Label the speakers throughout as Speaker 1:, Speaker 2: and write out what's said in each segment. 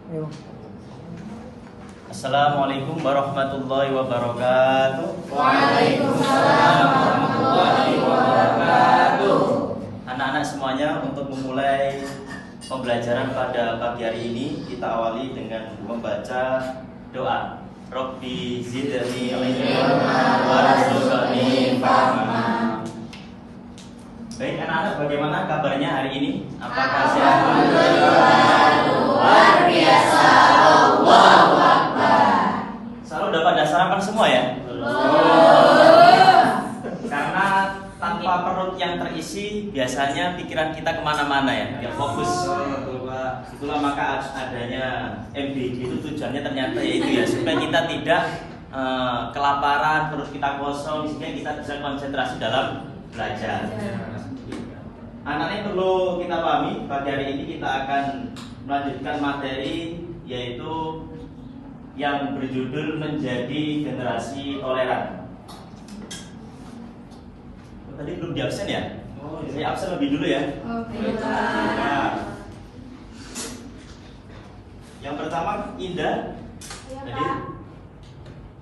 Speaker 1: Ayo.
Speaker 2: Assalamualaikum warahmatullahi wabarakatuh.
Speaker 3: Waalaikumsalam warahmatullahi wabarakatuh.
Speaker 2: Anak-anak semuanya, untuk memulai pembelajaran pada pagi hari ini, kita awali dengan membaca doa. Rabbi zidni ilma warzuqni fahma. Baik anak-anak, bagaimana kabarnya hari ini? Apakah sehat?
Speaker 3: Luar biasa. Allahu Akbar.
Speaker 2: Selalu dapat sarapan semua ya? Karena tanpa perut yang terisi, biasanya pikiran kita kemana-mana ya, nggak fokus. Itulah maka adanya MBG itu tujuannya ternyata yaitu ya supaya kita tidak kelaparan, perut kita kosong, sehingga kita bisa konsentrasi dalam belajar. Anak-anak perlu kita pahami, pagi hari ini kita akan melanjutkan materi yaitu yang berjudul menjadi generasi toleran. Tadi belum di absen ya? Saya absen lebih dulu ya. Nah, yang pertama Indah, tadi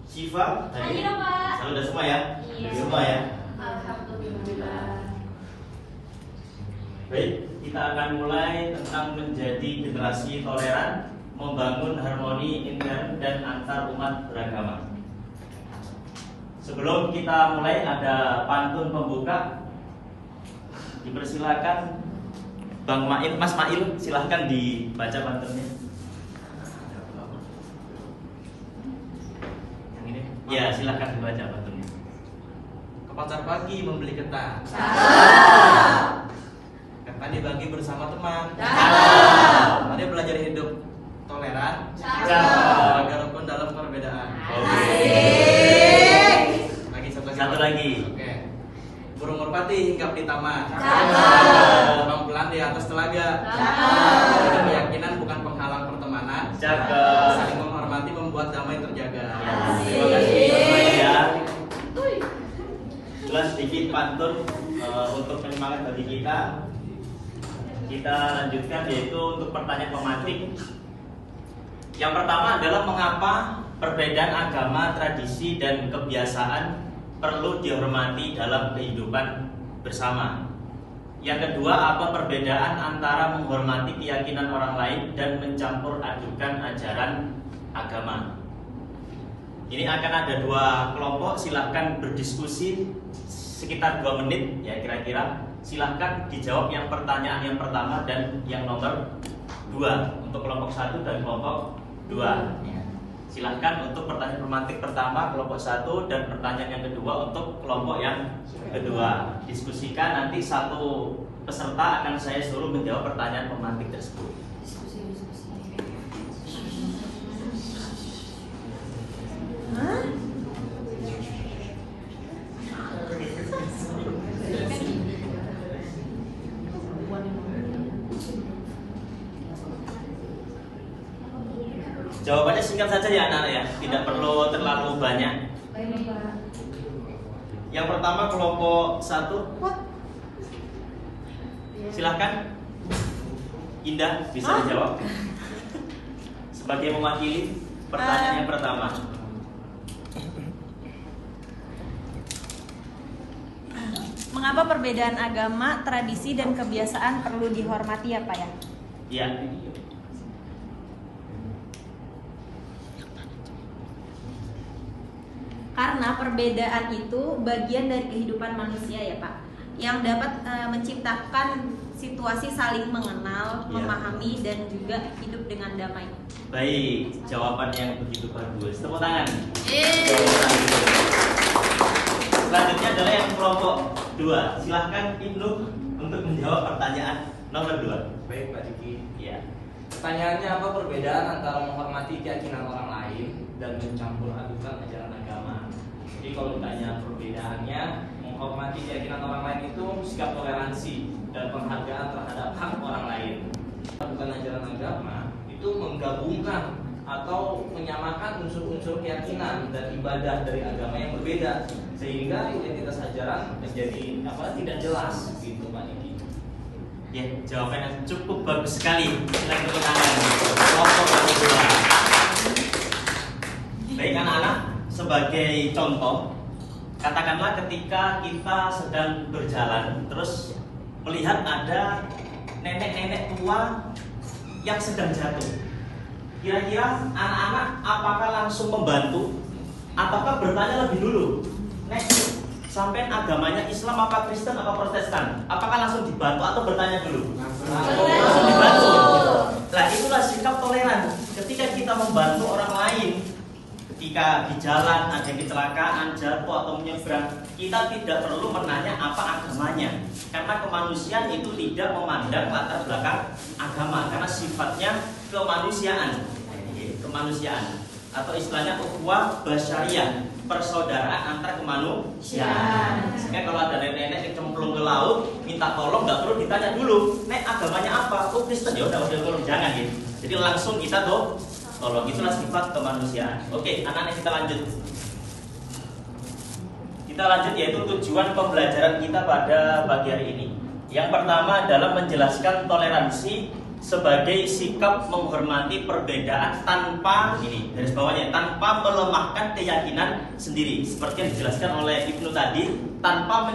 Speaker 2: Syifa, tadi selalu udah semua ya?
Speaker 3: Iya.
Speaker 2: Semua ya.
Speaker 3: Alhamdulillah.
Speaker 2: Baik, kita akan mulai tentang menjadi generasi toleran, membangun harmoni intern dan antar umat beragama. Sebelum kita mulai ada pantun pembuka. Dipersilakan Bang Mail, Mas Mail, silahkan dibaca pantunnya. Yang ini? Ya, silahkan dibaca pantunnya.
Speaker 4: Ke pasar pagi membeli ketan. Ketan dibagi bersama teman. Mari belajar hidup toleran. Agar rukun dalam perbedaan.
Speaker 2: Satu lagi.
Speaker 4: Oke. Burung merpati hinggap di taman. Pelan di atas telaga. Ada keyakinan bukan penghalang pertemanan. Saling menghormati membuat damai terjaga.
Speaker 2: Terima kasih Mas ya. Jelas sedikit pantun untuk penyemangat bagi kita. Kita lanjutkan yaitu untuk pertanyaan pemantik. Yang pertama adalah mengapa perbedaan agama, tradisi dan kebiasaan perlu dihormati dalam kehidupan bersama. Yang kedua, apa perbedaan antara menghormati keyakinan orang lain dan mencampur adukan ajaran agama. Ini akan ada dua kelompok, silahkan berdiskusi sekitar 2 menit ya kira-kira. Silahkan dijawab yang pertanyaan yang pertama dan yang nomor 2 untuk kelompok 1 dan kelompok 2 ya. Silahkan untuk pertanyaan pemantik pertama kelompok 1 dan pertanyaan yang kedua untuk kelompok yang kedua. Diskusikan, nanti satu peserta akan saya suruh menjawab pertanyaan pemantik tersebut. Jawabannya singkat saja ya anak-anak ya, tidak perlu terlalu banyak. Yang pertama kelompok 1. Silahkan Indah bisa dijawab sebagai mewakili pertanyaan yang pertama.
Speaker 5: Mengapa perbedaan agama, tradisi dan kebiasaan perlu dihormati ya Pak ya?
Speaker 2: Ya.
Speaker 5: Karena perbedaan itu bagian dari kehidupan manusia ya Pak, yang dapat menciptakan situasi saling mengenal, memahami dan juga hidup dengan damai.
Speaker 2: Baik, jawaban yang begitu bagus. Tepuk tangan. Selanjutnya adalah yang kelompok 2. Silahkan Ibnu untuk menjawab pertanyaan nomor 2.
Speaker 4: Baik Pak Diki.
Speaker 2: Ya.
Speaker 4: Pertanyaannya, apa perbedaan antara menghormati keyakinan orang lain dan mencampur adukan ajaran agama? Jadi kalau ditanya perbedaannya, menghormati keyakinan orang lain itu sikap toleransi dan penghargaan terhadap hak orang lain. Adukan ajaran agama itu menggabungkan atau menyamakan unsur-unsur keyakinan dan ibadah dari agama yang berbeda, sehingga identitas ajaran menjadi tidak jelas gitu Pak Niki.
Speaker 2: Ya, jawaban yang cukup bagus sekali. Silakan tepuk tangan. Baik anak-anak, sebagai contoh, katakanlah ketika kita sedang berjalan, terus melihat ada nenek-nenek tua yang sedang jatuh. Kira-kira anak-anak apakah langsung membantu, ataukah bertanya lebih dulu, Nek, sampai agamanya Islam apa Kristen apa Protestan? Apakah langsung dibantu atau bertanya dulu? Langsung dibantu. Nah, itulah sikap toleran. Ketika kita membantu orang lain, ketika di jalan ada kecelakaan, jatuh atau menyeberang, kita tidak perlu menanya apa agamanya, karena kemanusiaan itu tidak memandang latar belakang agama, karena sifatnya kemanusiaan, atau istilahnya ukhuwah basyariyah, persaudaraan antar kemanusiaan. Sehingga kalau ada nenek-nenek yang cemplung ke laut minta tolong, nggak perlu ditanya dulu, Nek agamanya apa? Oh Kristen, ya udah tolong, jangan gitu. Jadi langsung kita tolong, itulah sifat kemanusiaan. Oke, anak-anak kita lanjut. Kita lanjut, yaitu tujuan pembelajaran kita pada pagi hari ini. Yang pertama adalah menjelaskan toleransi sebagai sikap menghormati perbedaan tanpa, ini garis bawahnya, tanpa melemahkan keyakinan sendiri. Seperti yang dijelaskan oleh Ibnu tadi, tanpa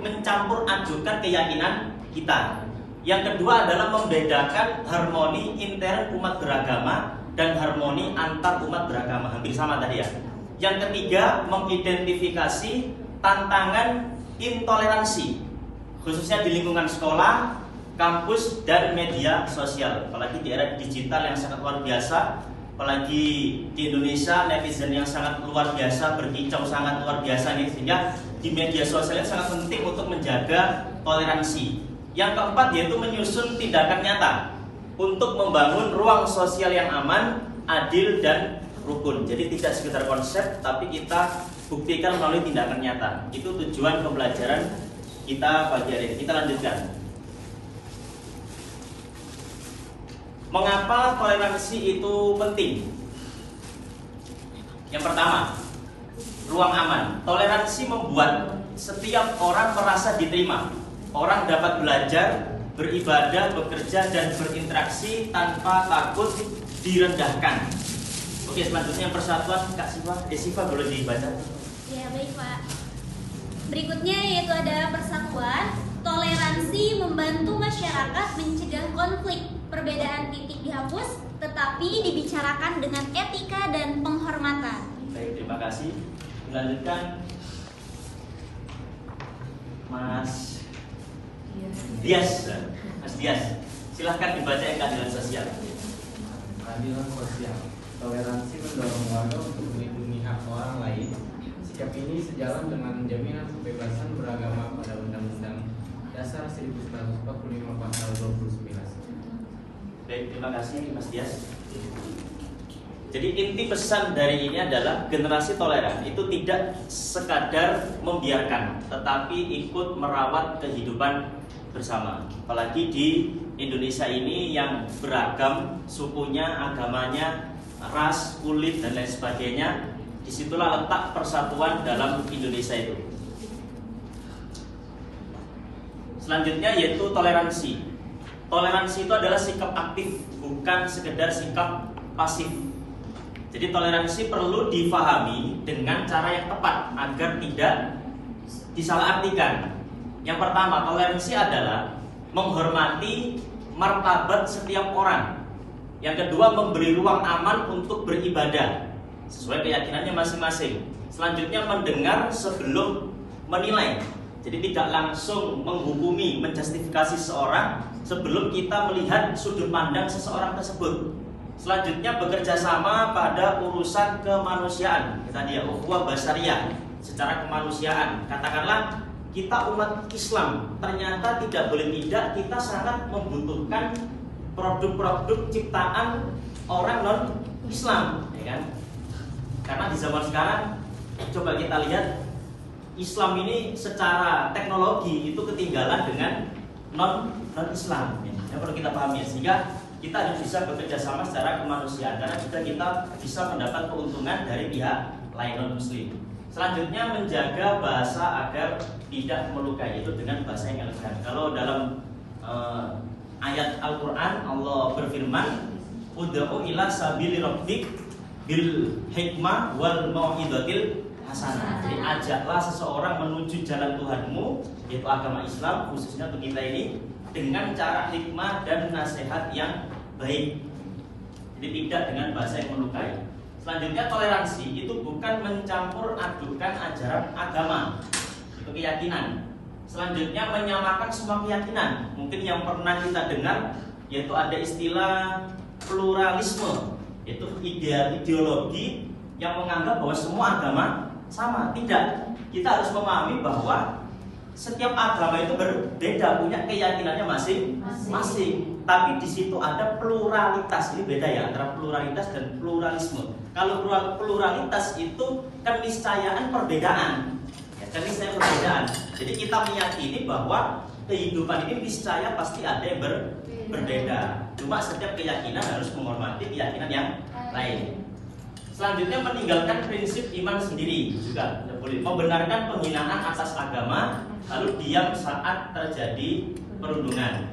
Speaker 2: mencampur adukan keyakinan kita. Yang kedua adalah membedakan harmoni intern umat beragama dan harmoni antar umat beragama, hampir sama tadi ya. Yang ketiga, mengidentifikasi tantangan intoleransi, khususnya di lingkungan sekolah, kampus, dan media sosial. Apalagi di era digital yang sangat luar biasa, apalagi di Indonesia netizen yang sangat luar biasa, berkicau sangat luar biasa nih, sehingga di media sosial sangat penting untuk menjaga toleransi. Yang keempat yaitu menyusun tindakan nyata untuk membangun ruang sosial yang aman, adil, dan rukun. Jadi tidak sekedar konsep, tapi kita buktikan melalui tindakan nyata. Itu tujuan pembelajaran kita pagi hari ini. Kita lanjutkan. Mengapa toleransi itu penting? Yang pertama, ruang aman. Toleransi membuat setiap orang merasa diterima. Orang dapat belajar, beribadah, bekerja, dan berinteraksi tanpa takut direndahkan. Oke, selanjutnya persatuan. Kak Siva boleh dibaca?
Speaker 1: Ya, baik Pak. Berikutnya yaitu ada persatuan. Toleransi membantu masyarakat mencegah konflik. Perbedaan titik dihapus, tetapi dibicarakan dengan etika dan penghormatan.
Speaker 2: Baik, terima kasih. Melanjutkan Mas Dias. Mas Dias, silahkan dibaca yang keadilan sosial.
Speaker 6: Keadilan sosial. Toleransi mendorong warga untuk melindungi hak orang lain. Sikap ini sejalan dengan jaminan kebebasan beragama pada Undang-Undang Dasar 1945 pasal 29.
Speaker 2: Baik, terima kasih Mas Dias. Jadi inti pesan dari ini adalah generasi toleran itu tidak sekadar membiarkan, tetapi ikut merawat kehidupan bersama. Apalagi di Indonesia ini yang beragam sukunya, agamanya, ras, kulit, dan lain sebagainya. Disitulah letak persatuan dalam Indonesia itu. Selanjutnya yaitu toleransi. Toleransi itu adalah sikap aktif, bukan sekedar sikap pasif. Jadi toleransi perlu difahami dengan cara yang tepat agar tidak disalahartikan. Yang pertama, toleransi adalah menghormati martabat setiap orang. Yang kedua, memberi ruang aman untuk beribadah sesuai keyakinannya masing-masing. Selanjutnya, mendengar sebelum menilai. Jadi tidak langsung menghukumi, menjustifikasi seseorang sebelum kita melihat sudut pandang seseorang tersebut. Selanjutnya, bekerja sama pada urusan kemanusiaan. Tadi ya, ukhuwah basyariyah, secara kemanusiaan. Katakanlah kita umat Islam, ternyata tidak boleh tidak, kita sangat membutuhkan produk-produk ciptaan orang non-Islam, ya kan? Karena di zaman sekarang, coba kita lihat, Islam ini secara teknologi itu ketinggalan dengan non-Islam. Yang perlu kita pahami, sehingga kita harus bisa bekerja sama secara kemanusiaan, karena juga kita bisa mendapat keuntungan dari pihak lain non-Muslim. Selanjutnya, menjaga bahasa agar tidak melukai, itu dengan bahasa yang elegan. Kalau dalam ayat Al-Quran Allah berfirman, ud'u ila sabili rabbik bil hikmah wal mau'izatil hasanah. Jadi ajaklah seseorang menuju jalan Tuhanmu, yaitu agama Islam khususnya untuk kita ini, dengan cara hikmah dan nasihat yang baik. Jadi tidak dengan bahasa yang melukai. Selanjutnya toleransi itu bukan mencampur adukan ajaran agama, itu keyakinan. Selanjutnya menyamakan semua keyakinan. Mungkin yang pernah kita dengar yaitu ada istilah pluralisme, yaitu ideologi yang menganggap bahwa semua agama sama. Tidak. Kita harus memahami bahwa setiap agama itu berbeda, punya keyakinannya masing-masing. Tapi di situ ada pluralitas. Ini beda ya antara pluralitas dan pluralisme. Kalau pluralitas itu keniscayaan perbedaan. Ya, keniscayaan perbedaan. Jadi kita meyakini bahwa kehidupan ini niscaya pasti ada yang berbeda. Cuma setiap keyakinan harus menghormati keyakinan yang lain. Selanjutnya meninggalkan prinsip iman sendiri juga tidak boleh. Membenarkan penghinaan atas agama, lalu diam saat terjadi perundungan.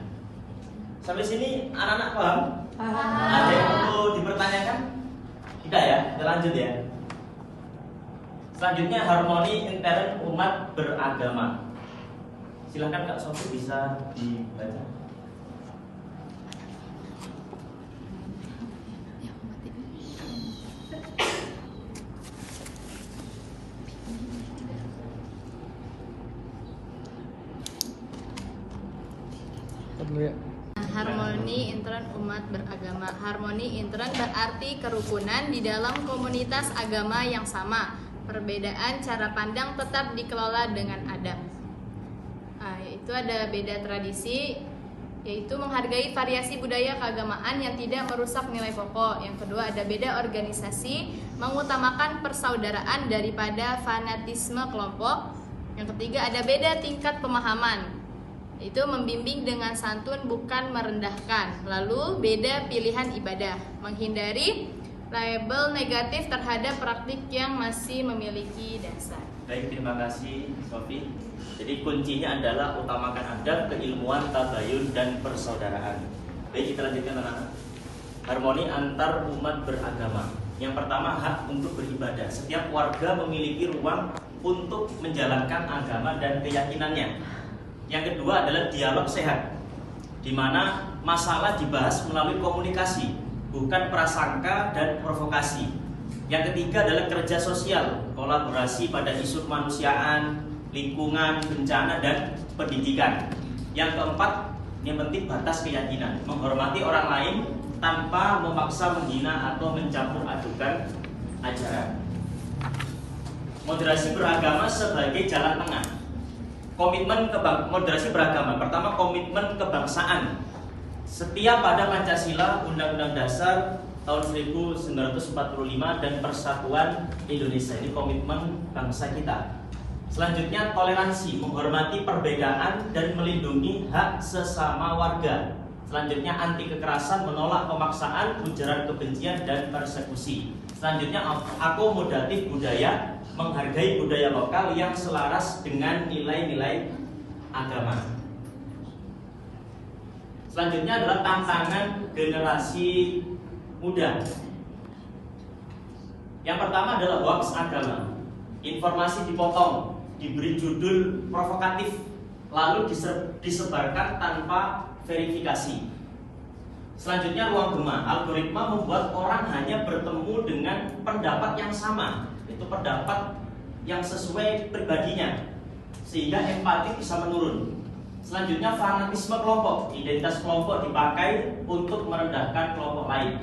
Speaker 2: Sampai sini anak-anak paham? Ada yang perlu dipertanyakan? Tidak ya? Kita lanjut ya. Selanjutnya harmoni intern umat beragama. Silahkan Kak Sofi bisa dibaca.
Speaker 3: Harmoni intern umat beragama. Harmoni intern berarti kerukunan di dalam komunitas agama yang sama. Perbedaan cara pandang tetap dikelola dengan adab. Itu ada beda tradisi, yaitu menghargai variasi budaya keagamaan yang tidak merusak nilai pokok. Yang kedua ada beda organisasi, mengutamakan persaudaraan daripada fanatisme kelompok. Yang ketiga ada beda tingkat pemahaman, itu membimbing dengan santun bukan merendahkan. Lalu beda pilihan ibadah, menghindari label negatif terhadap praktik yang masih memiliki dasar.
Speaker 2: Baik, terima kasih Sofi. Jadi kuncinya adalah utamakan adab, keilmuan, tabayun, dan persaudaraan. Baik, kita lanjutkan anak-anak. Harmoni antar umat beragama. Yang pertama, hak untuk beribadah. Setiap warga memiliki ruang untuk menjalankan agama dan keyakinannya. Yang kedua adalah dialog sehat, di mana masalah dibahas melalui komunikasi, bukan prasangka dan provokasi. Yang ketiga adalah kerja sosial, kolaborasi pada isu kemanusiaan, lingkungan, bencana, dan pendidikan. Yang keempat, yang penting batas keyakinan, menghormati orang lain tanpa memaksa, menghina, atau mencampur adukan ajaran. Moderasi beragama sebagai jalan tengah. Komitmen moderasi beragama. Pertama, komitmen kebangsaan. Setia pada Pancasila, Undang-Undang Dasar tahun 1945 dan Persatuan Indonesia. Ini komitmen bangsa kita. Selanjutnya, toleransi, menghormati perbedaan dan melindungi hak sesama warga. Selanjutnya, anti kekerasan, menolak pemaksaan, ujaran kebencian, dan persekusi. Selanjutnya, akomodatif budaya, menghargai budaya lokal yang selaras dengan nilai-nilai agama. Selanjutnya adalah tantangan generasi muda. Yang pertama adalah hoax agama. Informasi dipotong, diberi judul provokatif, lalu disebarkan tanpa verifikasi. Selanjutnya ruang gema. Algoritma membuat orang hanya bertemu dengan pendapat yang sama, itu pendapat yang sesuai pribadinya, sehingga empati bisa menurun. Selanjutnya fanatisme kelompok. Identitas kelompok dipakai untuk merendahkan kelompok lain.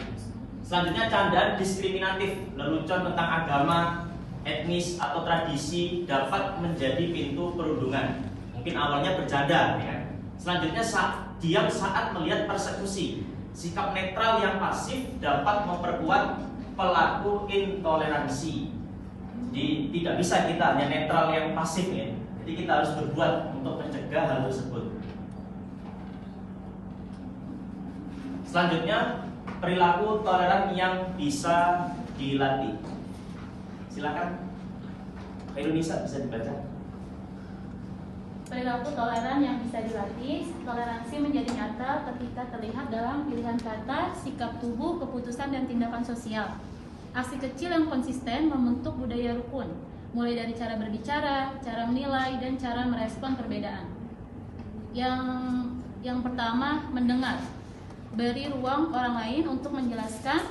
Speaker 2: Selanjutnya candaan diskriminatif, lelucon tentang agama, etnis, atau tradisi dapat menjadi pintu perundungan. Mungkin awalnya bercanda, ya. Selanjutnya diam saat melihat persekusi. Sikap netral yang pasif dapat memperkuat pelaku intoleransi. Jadi tidak bisa kita hanya netral yang pasif, ya. Jadi kita harus berbuat untuk mencegah hal tersebut. Selanjutnya perilaku toleran yang bisa dilatih. Silakan, Indonesia bisa dibaca.
Speaker 7: Perilaku toleran yang bisa dilatih. Toleransi menjadi nyata ketika terlihat dalam pilihan kata, sikap tubuh, keputusan, dan tindakan sosial. Aksi kecil yang konsisten membentuk budaya rukun, mulai dari cara berbicara, cara menilai, dan cara merespon perbedaan. Yang pertama, mendengar. Beri ruang orang lain untuk menjelaskan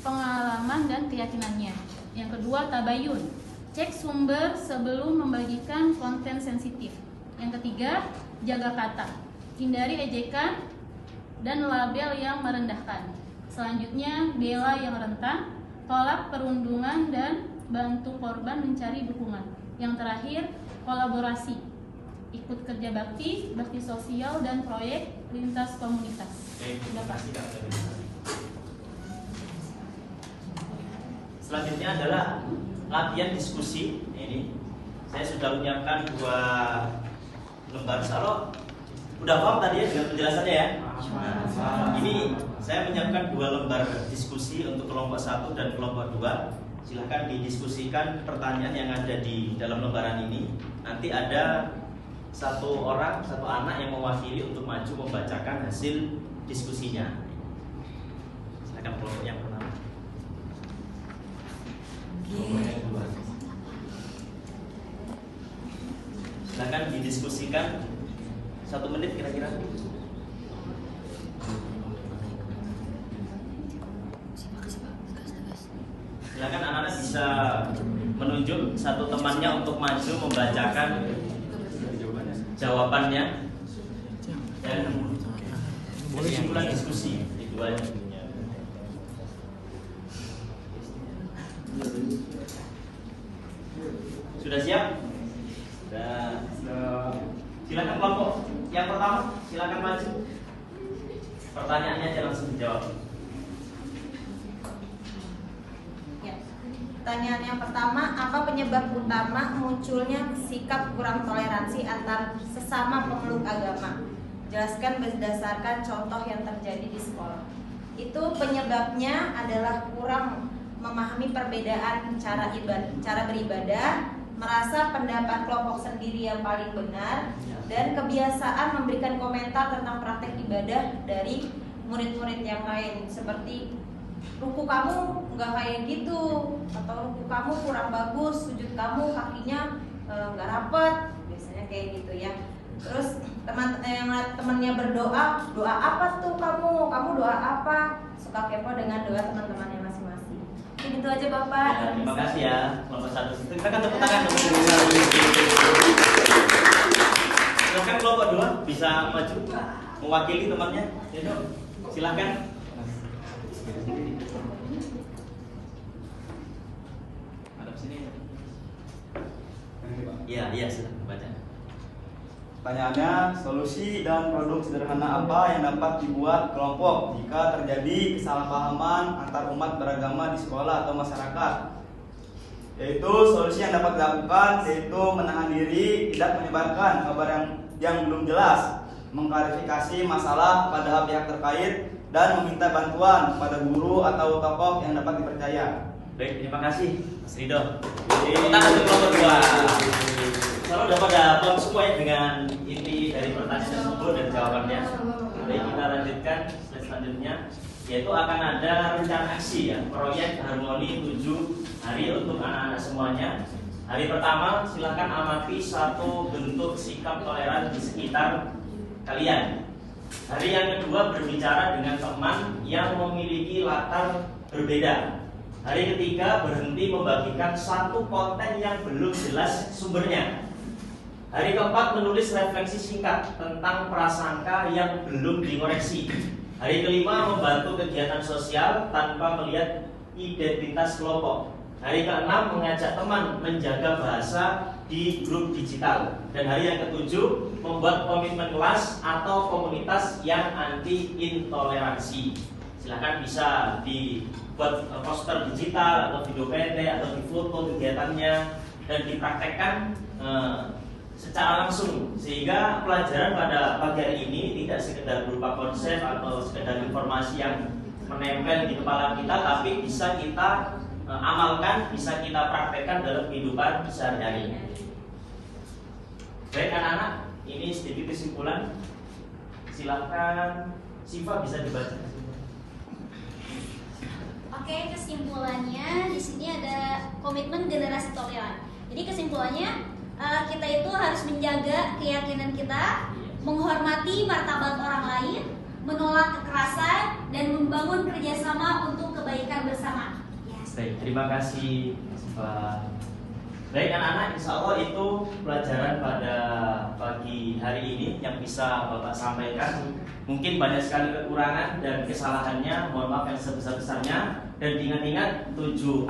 Speaker 7: pengalaman dan keyakinannya. Yang kedua, tabayun. Cek sumber sebelum membagikan konten sensitif. Yang ketiga, jaga kata. Hindari ejekan dan label yang merendahkan. Selanjutnya, bela yang rentan, tolak perundungan dan bantu korban mencari dukungan. Yang terakhir, kolaborasi. Ikut kerja bakti, bakti sosial, dan proyek lintas komunitas.
Speaker 2: Terima kasih, Kak. Selanjutnya adalah latihan diskusi. Ini saya sudah menyiapkan 2 lembar. Salo udah paham tadi ya dengan penjelasannya ya? Ini saya menyiapkan 2 lembar diskusi untuk kelompok 1 dan kelompok 2. Silahkan didiskusikan pertanyaan yang ada di dalam lembaran ini. Nanti ada 1 orang, 1 anak yang mewakili untuk maju membacakan hasil diskusinya. Silakan kelompok yang pertama. Silakan didiskusikan 1 menit kira-kira. Silakan anak-anak bisa menunjuk 1 temannya untuk maju membacakan jawabannya dan kesimpulan diskusi keduanya. Sudah siap? Silakan kelompok yang pertama, silakan maju. Pertanyaannya aja langsung dijawab.
Speaker 5: Ya. Pertanyaan yang pertama, apa penyebab utama munculnya sikap kurang toleransi antar sesama pemeluk agama? Jelaskan berdasarkan contoh yang terjadi di sekolah. Itu penyebabnya adalah kurang memahami perbedaan cara beribadah, merasa pendapat kelompok sendiri yang paling benar, dan kebiasaan memberikan komentar tentang praktek ibadah dari murid-murid yang lain, seperti ruku kamu nggak kayak gitu, atau ruku kamu kurang bagus, sujud kamu kakinya nggak rapet, biasanya kayak gitu ya. Terus temannya berdoa, doa apa tuh kamu doa apa? Suka kepo dengan doa teman-temannya masing-masing. Itu aja Bapak.
Speaker 2: Ya, terima kasih ya kelompok 1. Kita kan tepuk tangan dulu. Silakan kelompok 2 bisa maju mewakili temannya. Silakan. Hadap sini. Iya, silakan baca.
Speaker 8: Pertanyaannya, solusi dan produk sederhana apa yang dapat dibuat kelompok jika terjadi kesalahpahaman antar umat beragama di sekolah atau masyarakat? Yaitu solusi yang dapat dilakukan yaitu menahan diri, tidak menyebarkan kabar yang belum jelas, mengklarifikasi masalah pada pihak terkait, dan meminta bantuan pada guru atau tokoh yang dapat dipercaya.
Speaker 2: Baik, terima kasih Mas Ridho. Tepuk tangan untuk kelompok 2. Kalau udah pada paham semua ya dengan inti dari pertanyaan tersebut dan jawabannya. Baik, kita lanjutkan slide selanjutnya, yaitu akan ada rencana aksi ya, proyek harmoni 7 hari untuk anak-anak semuanya. Hari pertama silahkan amati 1 bentuk sikap toleran di sekitar kalian. Hari yang kedua berbicara dengan teman yang memiliki latar berbeda. Hari ketiga berhenti membagikan 1 konten yang belum jelas sumbernya. Hari keempat menulis refleksi singkat tentang prasangka yang belum dikoreksi. Hari kelima membantu kegiatan sosial tanpa melihat identitas kelompok. Hari keenam mengajak teman menjaga bahasa di grup digital. Dan hari yang ketujuh membuat komitmen kelas atau komunitas yang anti intoleransi. Silahkan bisa dibuat poster digital atau video pendek atau difoto kegiatannya dan dipraktekkan secara langsung, sehingga pelajaran pada pagi hari ini tidak sekedar berupa konsep atau sekedar informasi yang menempel di kepala kita, tapi bisa kita amalkan, bisa kita praktekkan dalam kehidupan sehari-hari. Baik anak-anak, ini sedikit kesimpulan. Silahkan Siva bisa dibaca.
Speaker 1: Oke, kesimpulannya di sini ada komitmen generasi toleran. Jadi kesimpulannya kita itu harus menjaga keyakinan kita, menghormati martabat orang lain, menolak kekerasan, dan membangun kerjasama untuk kebaikan bersama. Yes.
Speaker 2: Baik, terima kasih Siva. Baik anak-anak, insya Allah itu pelajaran pada pagi hari ini yang bisa Bapak sampaikan. Mungkin banyak sekali kekurangan dan kesalahannya, mohon maaf yang sebesar-besarnya. Dan diingat-ingat 7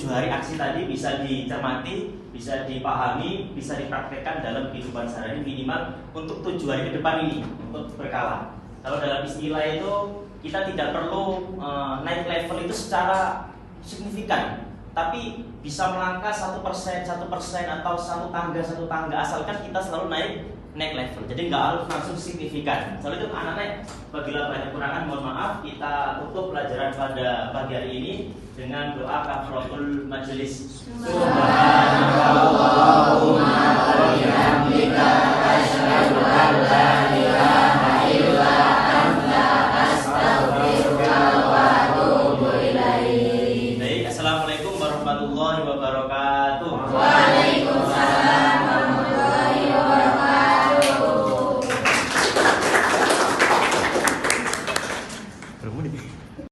Speaker 2: hari aksi tadi bisa dicermati, bisa dipahami, bisa dipraktekkan dalam kehidupan sehari-hari minimal untuk 7 hari ke depan ini untuk berkala. Kalau dalam istilah itu kita tidak perlu naik level itu secara signifikan, tapi bisa melangkah 1% atau satu tangga asalkan kita selalu naik level. Jadi nggak harus langsung signifikan. Soalnya itu anak-anak apabila banyak kurangan mohon maaf. Kita tutup pelajaran pada pagi hari ini dengan doa kafaratul majelis. Subhanallah.